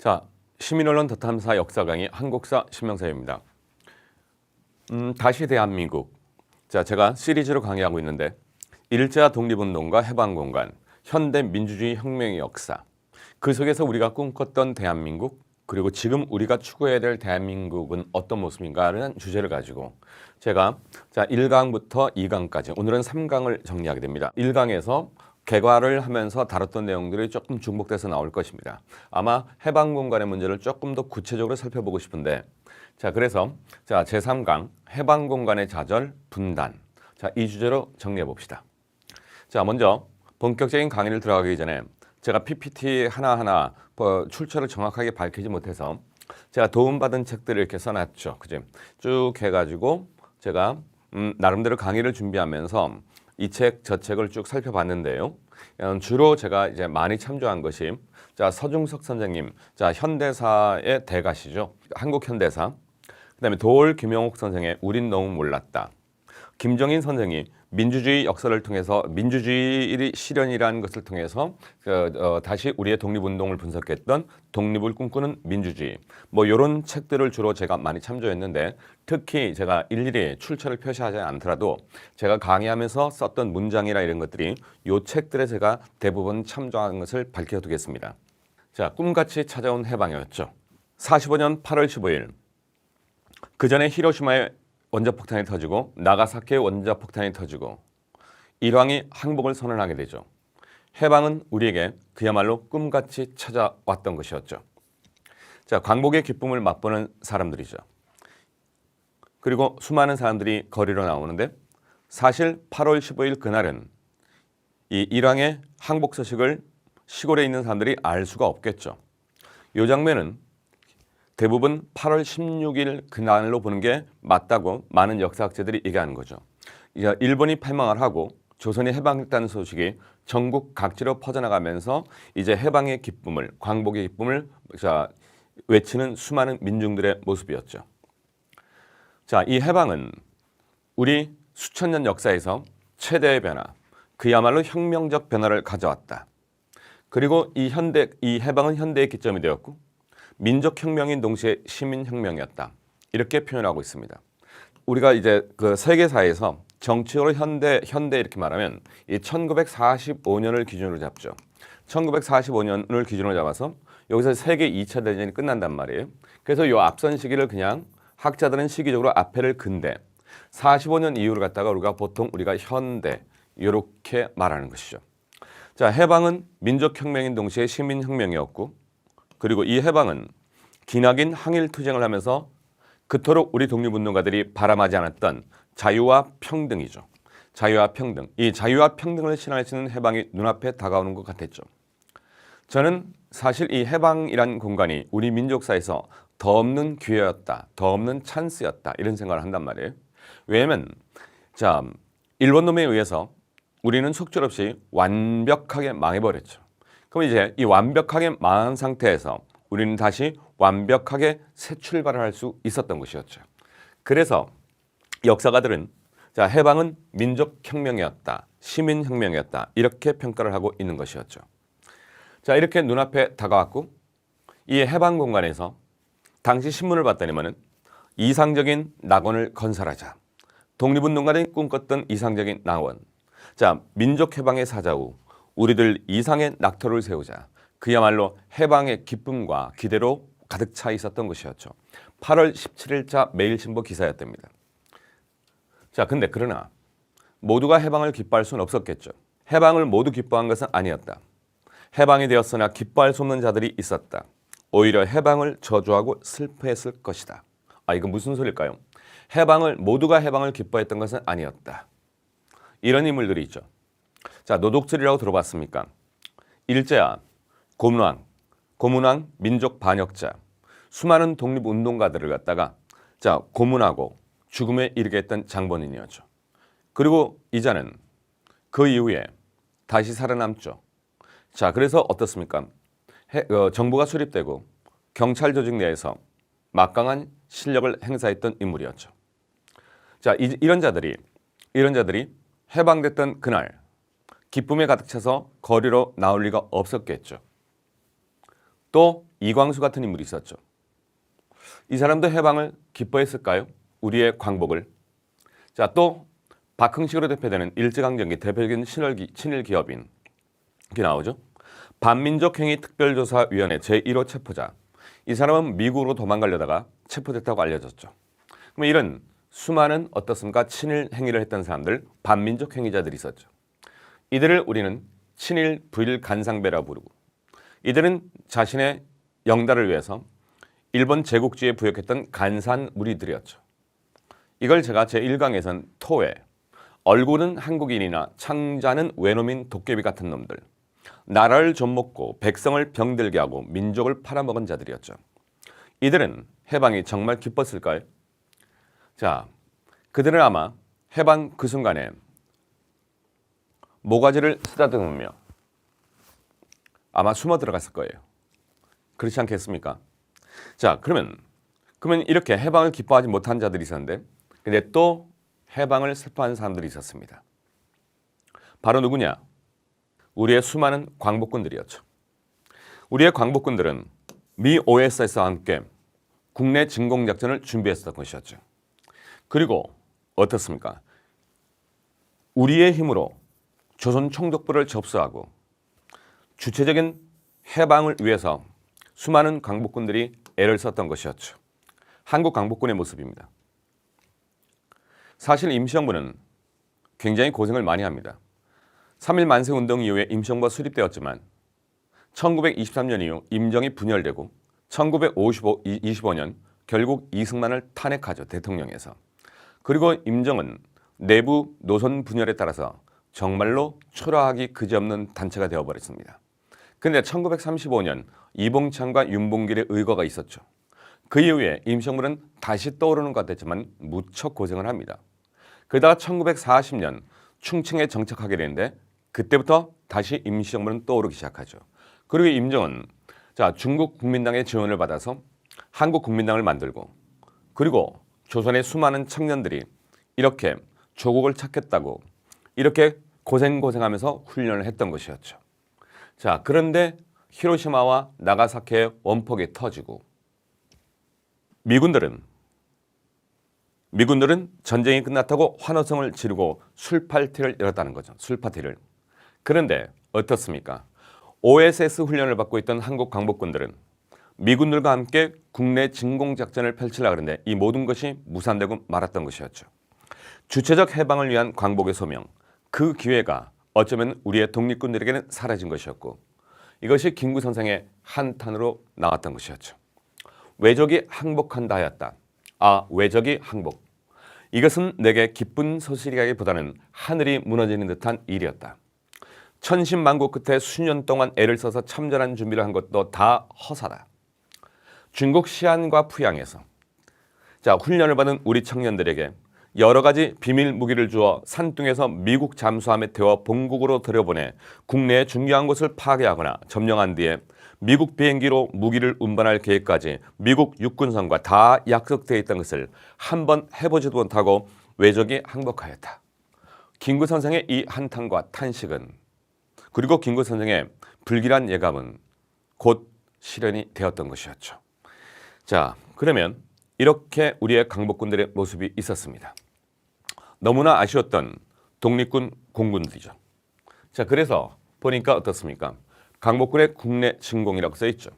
자, 시민언론 더탐사 역사 강의 한국사 신명사입니다. 다시 대한민국. 자, 제가 시리즈로 강의하고 있는데 일제와 독립운동과 해방공간, 현대 민주주의 혁명의 역사, 그 속에서 우리가 꿈꿨던 대한민국, 그리고 지금 우리가 추구해야 될 대한민국은 어떤 모습인가라는 주제를 가지고 제가 1강부터 2강까지 오늘은 3강을 정리하게 됩니다. 1강에서 개괄을 하면서 다뤘던 내용들이 조금 중복돼서 나올 것입니다. 아마 해방공간의 문제를 조금 더 구체적으로 살펴보고 싶은데, 그래서 제3강 해방공간의 좌절, 분단, 이 주제로 정리해 봅시다. 먼저 본격적인 강의를 들어가기 전에 제가 PPT 하나하나 출처를 정확하게 밝히지 못해서 제가 도움받은 책들을 이렇게 써놨죠. 그죠? 쭉 해가지고 제가 나름대로 강의를 준비하면서 이 책, 저 책을 쭉 살펴봤는데요. 주로 제가 이제 많이 참조한 것이 서중석 선생님, 현대사의 대가시죠. 한국 현대사. 그다음에 도올 김영옥 선생의 우린 너무 몰랐다. 김정인 선생이 민주주의 역사를 통해서 민주주의 실현이라는 것을 통해서 다시 우리의 독립운동을 분석했던 독립을 꿈꾸는 민주주의, 이런 책들을 주로 제가 많이 참조했는데, 특히 제가 일일이 출처를 표시하지 않더라도 제가 강의하면서 썼던 문장이나 이런 것들이 이 책들에 제가 대부분 참조한 것을 밝혀두겠습니다. 꿈같이 찾아온 해방이었죠. 45년 8월 15일 그 전에 히로시마에 원자폭탄이 터지고 나가사키에 원자폭탄이 터지고 일왕이 항복을 선언하게 되죠. 해방은 우리에게 그야말로 꿈같이 찾아왔던 것이었죠. 광복의 기쁨을 맛보는 사람들이죠. 그리고 수많은 사람들이 거리로 나오는데, 사실 8월 15일 그날은 이 일왕의 항복 소식을 시골에 있는 사람들이 알 수가 없겠죠. 이 장면은 대부분 8월 16일 그날로 보는 게 맞다고 많은 역사학자들이 얘기하는 거죠. 일본이 패망을 하고 조선이 해방했다는 소식이 전국 각지로 퍼져나가면서 이제 해방의 기쁨을, 광복의 기쁨을 외치는 수많은 민중들의 모습이었죠. 이 해방은 우리 수천 년 역사에서 최대의 변화, 그야말로 혁명적 변화를 가져왔다. 그리고 이 해방은 현대의 기점이 되었고 민족혁명인 동시에 시민혁명이었다. 이렇게 표현하고 있습니다. 우리가 이제 그 세계사에서 정치적으로 현대 이렇게 말하면 이 1945년을 기준으로 잡죠. 1945년을 기준으로 잡아서 여기서 세계 2차 대전이 끝난단 말이에요. 그래서 이 앞선 시기를 그냥 학자들은 시기적으로 앞에를 근대, 45년 이후를 갖다가 우리가 보통 현대 이렇게 말하는 것이죠. 해방은 민족혁명인 동시에 시민혁명이었고, 그리고 이 해방은 기나긴 항일투쟁을 하면서 그토록 우리 독립운동가들이 바람하지 않았던 자유와 평등이죠. 자유와 평등. 이 자유와 평등을 실현할 수 있는 해방이 눈앞에 다가오는 것 같았죠. 저는 사실 이 해방이란 공간이 우리 민족사에서 더 없는 기회였다, 더 없는 찬스였다, 이런 생각을 한단 말이에요. 왜냐하면 일본 놈에 의해서 우리는 속절없이 완벽하게 망해버렸죠. 그럼 이제 이 완벽하게 망한 상태에서 우리는 다시 완벽하게 새 출발을 할 수 있었던 것이었죠. 그래서 역사가들은 해방은 민족혁명이었다, 시민혁명이었다, 이렇게 평가를 하고 있는 것이었죠. 이렇게 눈앞에 다가왔고, 이 해방 공간에서 당시 신문을 봤더니만은 이상적인 낙원을 건설하자, 독립운동가들이 꿈꿨던 이상적인 낙원, 민족해방의 사자후, 우리들 이상의 낙토를 세우자, 그야말로 해방의 기쁨과 기대로 가득 차 있었던 것이었죠. 8월 17일자 매일신보 기사였답니다. 근데 그러나 모두가 해방을 기뻐할 수는 없었겠죠. 해방을 모두 기뻐한 것은 아니었다. 해방이 되었으나 기뻐할 수 없는 자들이 있었다. 오히려 해방을 저주하고 슬퍼했을 것이다. 이거 무슨 소리일까요? 모두가 해방을 기뻐했던 것은 아니었다. 이런 인물들이 있죠. 노독철이라고 들어봤습니까? 일제와 고문왕 민족 반역자, 수많은 독립운동가들을 갖다가 고문하고 죽음에 이르게 했던 장본인이었죠. 그리고 이자는 그 이후에 다시 살아남죠. 그래서 어떻습니까? 정부가 수립되고 경찰 조직 내에서 막강한 실력을 행사했던 인물이었죠. 이런 자들이 해방됐던 그날 기쁨에 가득 차서 거리로 나올 리가 없었겠죠. 또 이광수 같은 인물이 있었죠. 이 사람도 해방을 기뻐했을까요? 우리의 광복을. 자, 또 박흥식으로 대표되는 일제강점기 대표적인 친일 기업인 이렇게 나오죠. 반민족행위 특별조사위원회 제1호 체포자. 이 사람은 미국으로 도망가려다가 체포됐다고 알려졌죠. 그럼 이런 수많은 어떻습니까? 친일 행위를 했던 사람들, 반민족 행위자들이 있었죠. 이들을 우리는 친일 부일 간상배라 부르고, 이들은 자신의 영달을 위해서 일본 제국주의에 부역했던 간산 무리들이었죠. 이걸 제가 제1강에선 토해, 얼굴은 한국인이나 창자는 외놈인 도깨비 같은 놈들, 나라를 좀먹고 백성을 병들게 하고 민족을 팔아먹은 자들이었죠. 이들은 해방이 정말 기뻤을까요? 자, 그들은 아마 해방 그 순간에 모가지를 쓰다듬으며 아마 숨어 들어갔을 거예요. 그렇지 않겠습니까? 자, 그러면 이렇게 해방을 기뻐하지 못한 자들이 있었는데, 근데 또 해방을 슬퍼하는 사람들이 있었습니다. 바로 누구냐? 우리의 수많은 광복군들이었죠. 우리의 광복군들은 미 OSS와 함께 국내 진공작전을 준비했었던 것이었죠. 그리고 어떻습니까? 우리의 힘으로 조선 총독부를 접수하고 주체적인 해방을 위해서 수많은 광복군들이 애를 썼던 것이었죠. 한국 광복군의 모습입니다. 사실 임시정부는 굉장히 고생을 많이 합니다. 3.1 만세운동 이후에 임시정부가 수립되었지만 1923년 이후 임정이 분열되고 1925년 결국 이승만을 탄핵하죠. 대통령에서. 그리고 임정은 내부 노선 분열에 따라서 정말로 초라하기 그지없는 단체가 되어버렸습니다. 그런데 1935년 이봉창과 윤봉길의 의거가 있었죠. 그 이후에 임시정부는 다시 떠오르는 것 같았지만 무척 고생을 합니다. 그러다가 1940년 충칭에 정착하게 되는데 그때부터 다시 임시정부는 떠오르기 시작하죠. 그리고 임정은 중국 국민당의 지원을 받아서 한국 국민당을 만들고, 그리고 조선의 수많은 청년들이 이렇게 조국을 찾겠다고 이렇게 고생하면서 훈련을 했던 것이었죠. 자, 그런데 히로시마와 나가사키의 원폭이 터지고 미군들은 전쟁이 끝났다고 환호성을 지르고 술파티를 열었다는 거죠. 술파티를. 그런데 어떻습니까? OSS 훈련을 받고 있던 한국 광복군들은 미군들과 함께 국내 진공작전을 펼치려고 하는데 이 모든 것이 무산되고 말았던 것이었죠. 주체적 해방을 위한 광복의 소명, 그 기회가 어쩌면 우리의 독립군들에게는 사라진 것이었고, 이것이 김구 선생의 한탄으로 나왔던 것이었죠. 외적이 항복한다 하였다. 아, 외적이 항복. 이것은 내게 기쁜 소식이라기보다는 하늘이 무너지는 듯한 일이었다. 천신만고 끝에 수년 동안 애를 써서 참전한 준비를 한 것도 다 허사다. 중국 시안과 푸양에서 훈련을 받은 우리 청년들에게 여러 가지 비밀 무기를 주어 산둥에서 미국 잠수함에 태워 본국으로 들여보내 국내의 중요한 곳을 파괴하거나 점령한 뒤에 미국 비행기로 무기를 운반할 계획까지 미국 육군선과 다 약속되어 있던 것을 한번 해보지도 못하고 외적이 항복하였다. 김구 선생의 이 한탄과 탄식은, 그리고 김구 선생의 불길한 예감은 곧 실현이 되었던 것이었죠. 자, 그러면 이렇게 우리의 강복군들의 모습이 있었습니다. 너무나 아쉬웠던 독립군 공군들이죠. 자, 그래서 보니까 어떻습니까? 강복군의 국내 진공이라고 써있죠.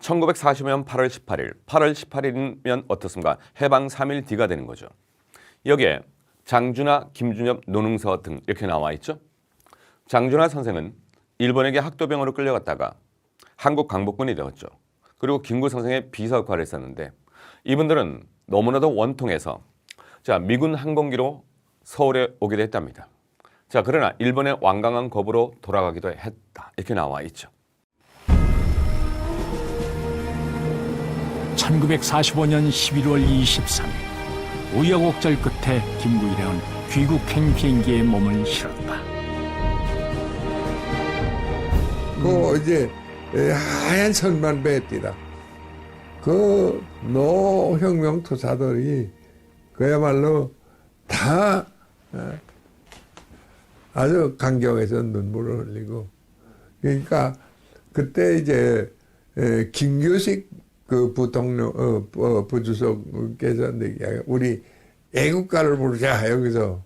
1945년 8월 18일, 8월 18일이면 어떻습니까? 해방 3일 뒤가 되는 거죠. 여기에 장준하, 김준엽, 노능서 등 이렇게 나와 있죠. 장준하 선생은 일본에게 학도병으로 끌려갔다가 한국 강복군이 되었죠. 그리고 김구 선생의 비서 역할을 했었는데 이분들은 너무나도 원통해서 미군 항공기로 서울에 오기도 했답니다. 그러나 일본의 완강한 겁으로 돌아가기도 했다. 이렇게 나와 있죠. 1945년 11월 23일 우여곡절 끝에 김구일행은 귀국행 비행기에 몸을 실었다. 이제 하얀 선만 뱉디다. 그 노혁명 투사들이 그야말로 다 아주 강경해서 눈물을 흘리고, 그러니까 그때 이제 김규식 그 부통령 부주석께서 우리 애국가를 부르자 여기서.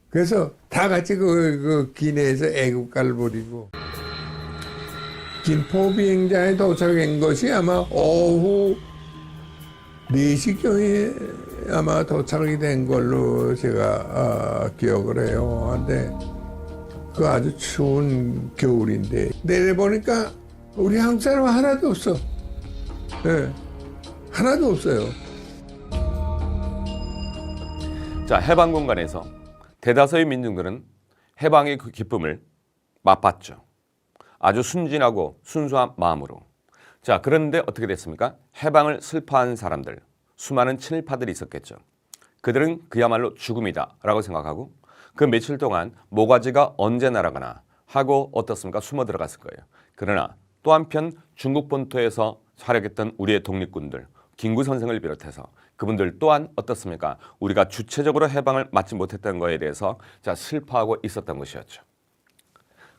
그래서 다 같이 그 기내에서 애국가를 부리고 김포 비행장에 도착한 것이 아마 오후 4시경에 아마 도착이 된 걸로 제가 기억을 해요. 근데 그 아주 추운 겨울인데 내려보니까 우리 한국 사람 하나도 없어. 네, 하나도 없어요. 자, 해방 공간에서 대다수의 민중들은 해방의 그 기쁨을 맛봤죠. 아주 순진하고 순수한 마음으로. 자, 그런데 어떻게 됐습니까? 해방을 슬퍼한 사람들, 수많은 친일파들이 있었겠죠. 그들은 그야말로 죽음이다 라고 생각하고 그 며칠 동안 모가지가 언제 날아가나 하고 어떻습니까? 숨어 들어갔을 거예요. 그러나 또 한편 중국 본토에서 활약했던 우리의 독립군들, 김구 선생을 비롯해서 그분들 또한 어떻습니까? 우리가 주체적으로 해방을 맞지 못했던 것에 대해서 슬퍼하고 있었던 것이었죠.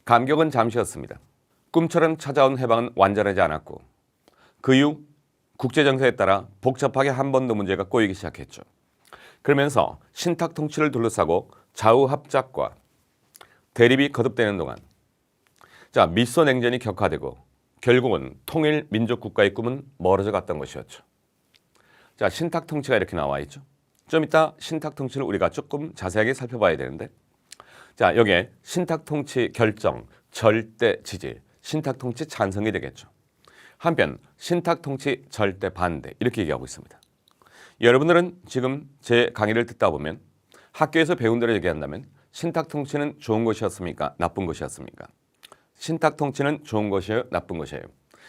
감격은 잠시였습니다. 꿈처럼 찾아온 해방은 완전하지 않았고 그 이후 국제정세에 따라 복잡하게 한 번 더 문제가 꼬이기 시작했죠. 그러면서 신탁 통치를 둘러싸고 좌우 합작과 대립이 거듭되는 동안 미소 냉전이 격화되고 결국은 통일 민족 국가의 꿈은 멀어져 갔던 것이었죠. 자, 신탁 통치가 이렇게 나와 있죠. 좀 이따 신탁 통치를 우리가 조금 자세하게 살펴봐야 되는데, 자, 여기에 신탁 통치 결정, 절대 지지, 신탁 통치 찬성이 되겠죠. 한편 신탁 통치 절대 반대 이렇게 얘기하고 있습니다. 여러분들은 지금 제 강의를 듣다 보면 학교에서 배운 대로 얘기한다면 신탁 통치는 좋은 것이었습니까? 나쁜 것이었습니까? 신탁 통치는 좋은 것이에요? 나쁜 것이에요?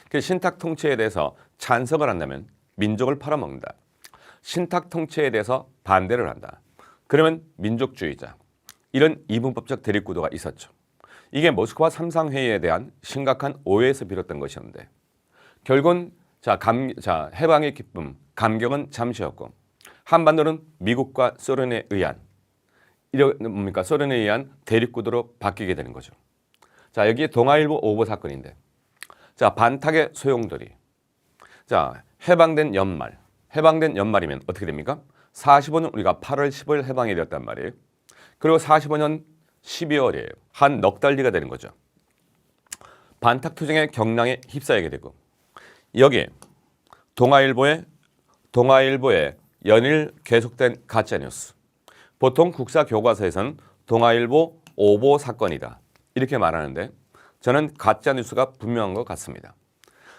그 신탁 통치에 대해서 찬성을 한다면 민족을 팔아먹는다. 신탁 통치에 대해서 반대를 한다. 그러면 민족주의자. 이런 이분법적 대립구도가 있었죠. 이게 모스크바 3상회의에 대한 심각한 오해에서 비롯된 것이었는데 결국은 해방의 기쁨, 감격은 잠시였고 한반도는 미국과 소련에 의한 소련에 의한 대립구도로 바뀌게 되는 거죠. 자, 여기에 동아일보 오보 사건인데, 자, 반탁의 소용돌이. 자, 해방된 연말이면 어떻게 됩니까? 45년 우리가 8월 15일 해방이 되었단 말이에요. 그리고 45년 12월이에요. 한 넉 달 뒤가 되는 거죠. 반탁 투쟁의 경랑에 휩싸이게 되고 여기에 동아일보의 연일 계속된 가짜뉴스. 보통 국사 교과서에서는 동아일보 오보 사건이다 이렇게 말하는데 저는 가짜뉴스가 분명한 것 같습니다.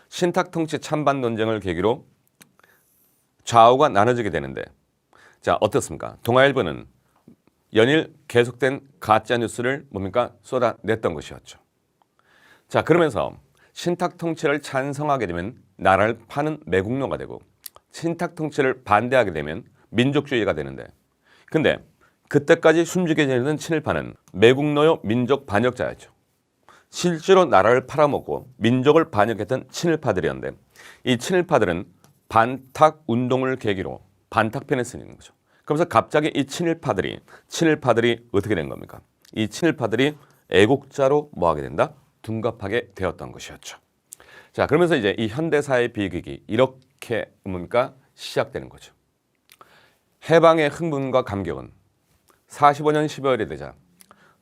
신탁 통치 찬반 논쟁을 계기로 좌우가 나눠지게 되는데 자, 어떻습니까? 동아일보는 연일 계속된 가짜뉴스를 쏟아냈던 것이었죠. 자, 그러면서 신탁 통치를 찬성하게 되면 나라를 파는 매국노가 되고 신탁 통치를 반대하게 되면 민족주의가 되는데 근데 그때까지 숨죽여 지내던 친일파는 매국노요 민족 반역자였죠. 실제로 나라를 팔아먹고 민족을 반역했던 친일파들이었는데 이 친일파들은 반탁 운동을 계기로 반탁편에 쓰는 거죠. 그러면서 갑자기 이 친일파들이 어떻게 된 겁니까? 이 친일파들이 애국자로 뭐하게 된다? 둔갑하게 되었던 것이었죠. 자, 그러면서 이제 이 현대사의 비극이 이렇게 시작되는 거죠. 해방의 흥분과 감격은 45년 12월이 되자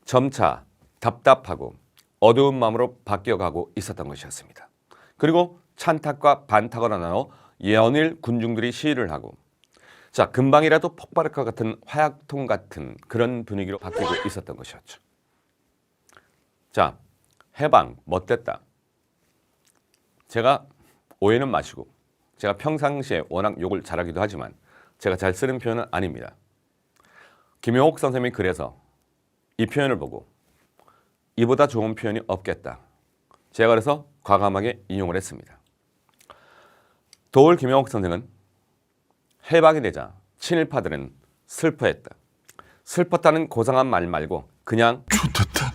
점차 답답하고 어두운 마음으로 바뀌어가고 있었던 것이었습니다. 그리고 찬탁과 반탁으로 나눠 연일 군중들이 시위를 하고 자, 금방이라도 폭발할 것 같은 화약통 같은 그런 분위기로 바뀌고 있었던 것이었죠. 자, 해방 못됐다. 제가 오해는 마시고 제가 평상시에 워낙 욕을 잘하기도 하지만 제가 잘 쓰는 표현은 아닙니다. 김용옥 선생님이 그래서 이 표현을 보고 이보다 좋은 표현이 없겠다. 제가 그래서 과감하게 인용을 했습니다. 도올 김용옥 선생은 해방이 되자 친일파들은 슬퍼했다. 슬펐다는 고상한 말 말고 그냥 좋다.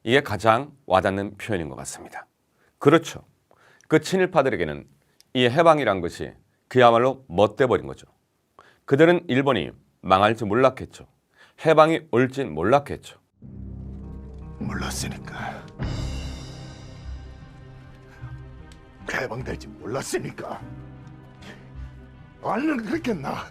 이게 가장 와닿는 표현인 것 같습니다. 그렇죠. 그 친일파들에게는 이 해방이란 것이 그야말로 못돼버린 거죠. 그들은 일본이 망할지 몰랐겠죠. 해방이 올진 몰랐겠죠. 몰랐으니까 해방될지 몰랐으니까. 얼른 그렇겠나?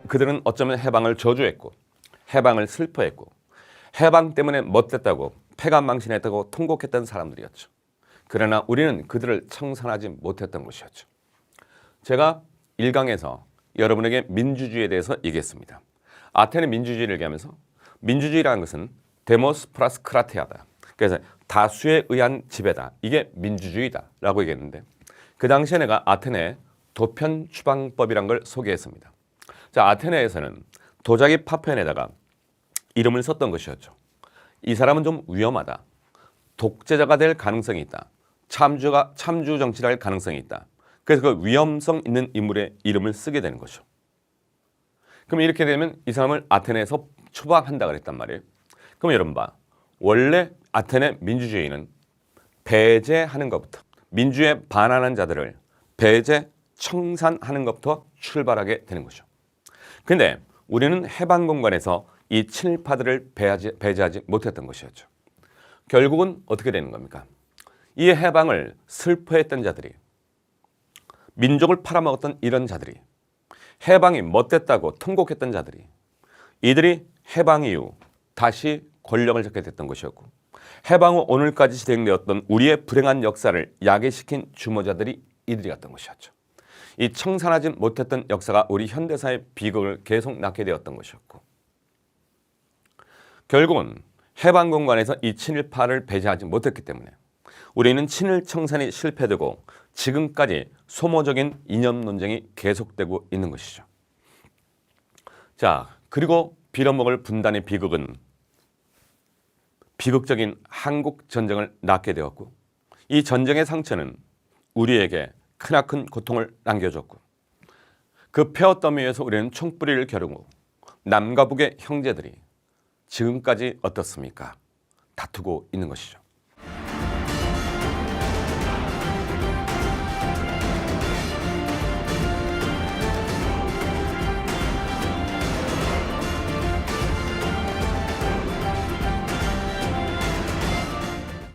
그들은 어쩌면 해방을 저주했고 해방을 슬퍼했고 해방 때문에 못됐다고 패관망신했다고 통곡했던 사람들이었죠. 그러나 우리는 그들을 청산하지 못했던 것이었죠. 제가 1강에서 여러분에게 민주주의에 대해서 얘기했습니다. 아테네 민주주의를 얘기하면서 민주주의라는 것은 데모스 플러스 크라테아다. 그래서 다수에 의한 지배다. 이게 민주주의다라고 얘기했는데 그 당시에 내가 아테네 도편 추방법이란 걸 소개했습니다. 자, 아테네에서는 도자기 파편에다가 이름을 썼던 것이었죠. 이 사람은 좀 위험하다. 독재자가 될 가능성이 있다. 참주 정치를 할 가능성이 있다. 그래서 그 위험성 있는 인물의 이름을 쓰게 되는 거죠. 그럼 이렇게 되면 이 사람을 아테네에서 추방한다 그랬단 말이에요. 그럼 여러분 봐. 원래 아테네 민주주의는 배제하는 것부터 민주에 반하는 자들을 배제, 청산하는 것부터 출발하게 되는 거죠. 근데 우리는 해방 공간에서 이 친일파들을 배제하지 못했던 것이었죠. 결국은 어떻게 되는 겁니까? 이 해방을 슬퍼했던 자들이, 민족을 팔아먹었던 이런 자들이, 해방이 못됐다고 통곡했던 자들이, 이들이 해방 이후 다시 권력을 잡게 됐던 것이었고, 해방 후 오늘까지 진행되었던 우리의 불행한 역사를 야기시킨 주모자들이 이들이었던 것이었죠. 이 청산하지 못했던 역사가 우리 현대사의 비극을 계속 낳게 되었던 것이었고, 결국은 해방 공간에서 이 친일파를 배제하지 못했기 때문에 우리는 친일 청산이 실패되고 지금까지 소모적인 이념 논쟁이 계속되고 있는 것이죠. 자, 그리고 빌어먹을 분단의 비극은 비극적인 한국 전쟁을 낳게 되었고, 이 전쟁의 상처는 우리에게 크나큰 고통을 남겨줬고, 그 폐허더미 위에서 우리는 총뿌리를 겨루고 남과 북의 형제들이 지금까지 어떻습니까? 다투고 있는 것이죠.